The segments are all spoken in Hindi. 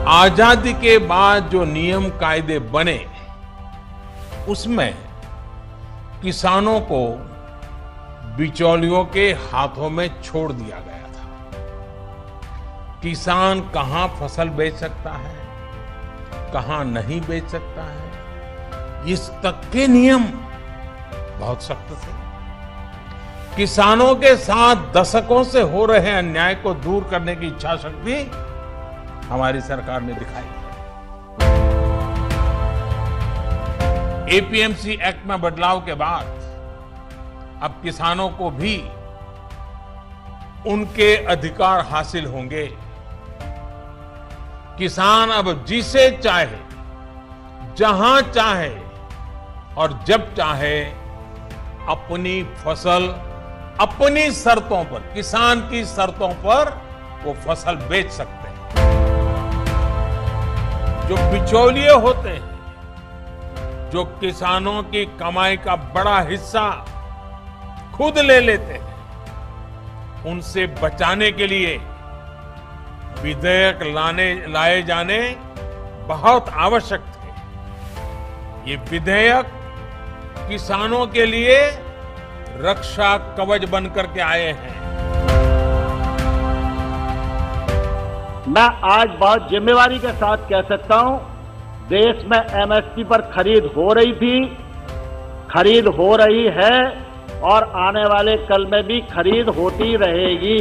आजादी के बाद जो नियम कायदे बने उसमें किसानों को बिचौलियों के हाथों में छोड़ दिया गया था। किसान कहां फसल बेच सकता है, कहां नहीं बेच सकता है, इस तक के नियम बहुत सख्त थे। किसानों के साथ दशकों से हो रहे अन्याय को दूर करने की इच्छा शक्ति हमारी सरकार ने दिखाई है। एपीएमसी एक्ट में बदलाव के बाद अब किसानों को भी उनके अधिकार हासिल होंगे। किसान अब जिसे चाहे, जहां चाहे और जब चाहे अपनी फसल अपनी शर्तों पर, किसान की शर्तों पर वो फसल बेच सकते हैं। जो बिचौलिए होते हैं, जो किसानों की कमाई का बड़ा हिस्सा खुद ले लेते हैं, उनसे बचाने के लिए विधेयक लाए जाने बहुत आवश्यक थे। ये विधेयक किसानों के लिए रक्षा कवच बनकर के आए हैं। मैं आज बहुत जिम्मेवारी के साथ कह सकता हूं, देश में एमएसपी पर खरीद हो रही थी, खरीद हो रही है और आने वाले कल में भी खरीद होती रहेगी।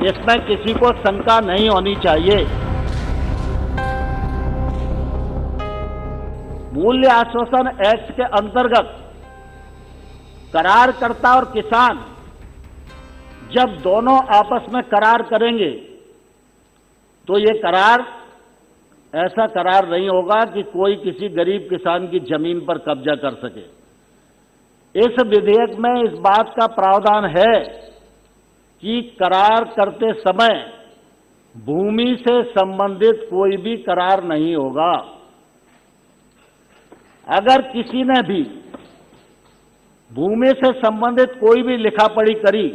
इसमें किसी को शंका नहीं होनी चाहिए। मूल्य आश्वासन एक्ट के अंतर्गत करारकर्ता और किसान जब दोनों आपस में करार करेंगे तो ये करार ऐसा करार नहीं होगा कि कोई किसी गरीब किसान की जमीन पर कब्जा कर सके। इस विधेयक में इस बात का प्रावधान है कि करार करते समय भूमि से संबंधित कोई भी करार नहीं होगा। अगर किसी ने भी भूमि से संबंधित कोई भी लिखापढ़ी करी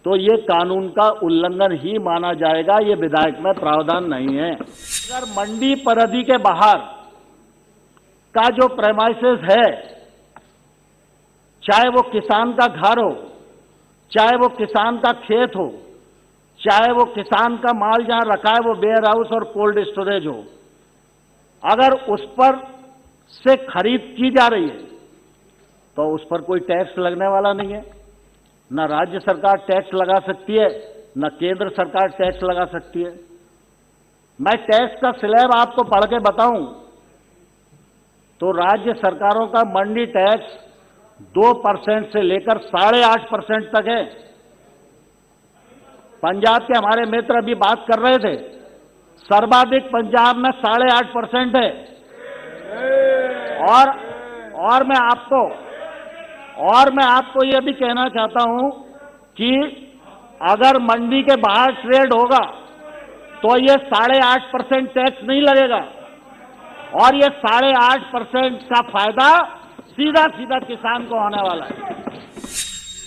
तो ये कानून का उल्लंघन ही माना जाएगा। ये विधेयक में प्रावधान नहीं है। अगर मंडी परिधि के बाहर का जो प्रेमाइसेस है, चाहे वो किसान का घर हो, चाहे वो किसान का खेत हो, चाहे वो किसान का माल जहां रखा है वो वेयर हाउस और कोल्ड स्टोरेज हो, अगर उस पर से खरीद की जा रही है तो उस पर कोई टैक्स लगने वाला नहीं है। न राज्य सरकार टैक्स लगा सकती है, न केंद्र सरकार टैक्स लगा सकती है। मैं टैक्स का स्लैब आपको पढ़ के बताऊं तो राज्य सरकारों का मंडी टैक्स 2% से लेकर 8.5% तक है। पंजाब के हमारे मित्र अभी बात कर रहे थे, सर्वाधिक पंजाब में 8.5% है। और मैं आपको यह भी कहना चाहता हूं कि अगर मंडी के बाहर ट्रेड होगा तो ये 8.5% टैक्स नहीं लगेगा और ये 8.5% का फायदा सीधा सीधा किसान को होने वाला है।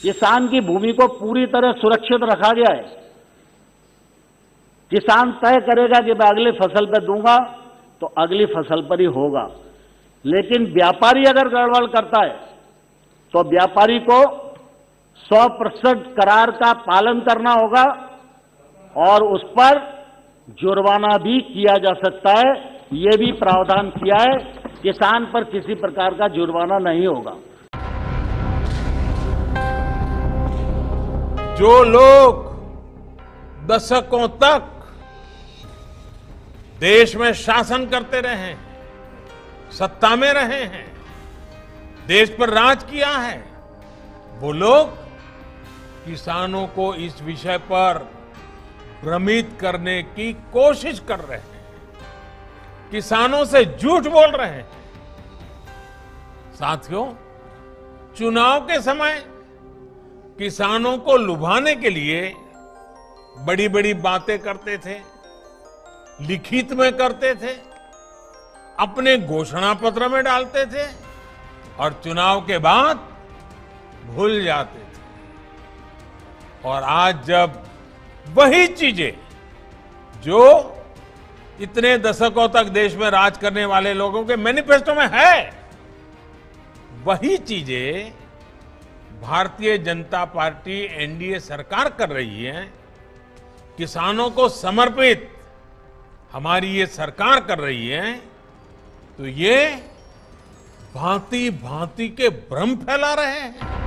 किसान की भूमि को पूरी तरह सुरक्षित रखा गया है। किसान तय करेगा कि मैं अगली फसल पर दूंगा तो अगली फसल पर ही होगा। लेकिन व्यापारी अगर गड़बड़ करता है तो व्यापारी को 100% करार का पालन करना होगा और उस पर जुर्माना भी किया जा सकता है। ये भी प्रावधान किया है। किसान पर किसी प्रकार का जुर्माना नहीं होगा। जो लोग दशकों तक देश में शासन करते रहे हैं, सत्ता में रहे हैं, देश पर राज किया है, वो लोग किसानों को इस विषय पर भ्रमित करने की कोशिश कर रहे हैं, किसानों से झूठ बोल रहे हैं। साथियों, चुनाव के समय किसानों को लुभाने के लिए बड़ी बड़ी बातें करते थे, लिखित में करते थे, अपने घोषणा पत्र में डालते थे और चुनाव के बाद भूल जाते थे। और आज जब वही चीजें जो इतने दशकों तक देश में राज करने वाले लोगों के मैनिफेस्टो में है। वही चीजें भारतीय जनता पार्टी एनडीए सरकार कर रही है। किसानों को समर्पित हमारी ये सरकार कर रही है, तो ये भांति भांति के भ्रम फैला रहे हैं।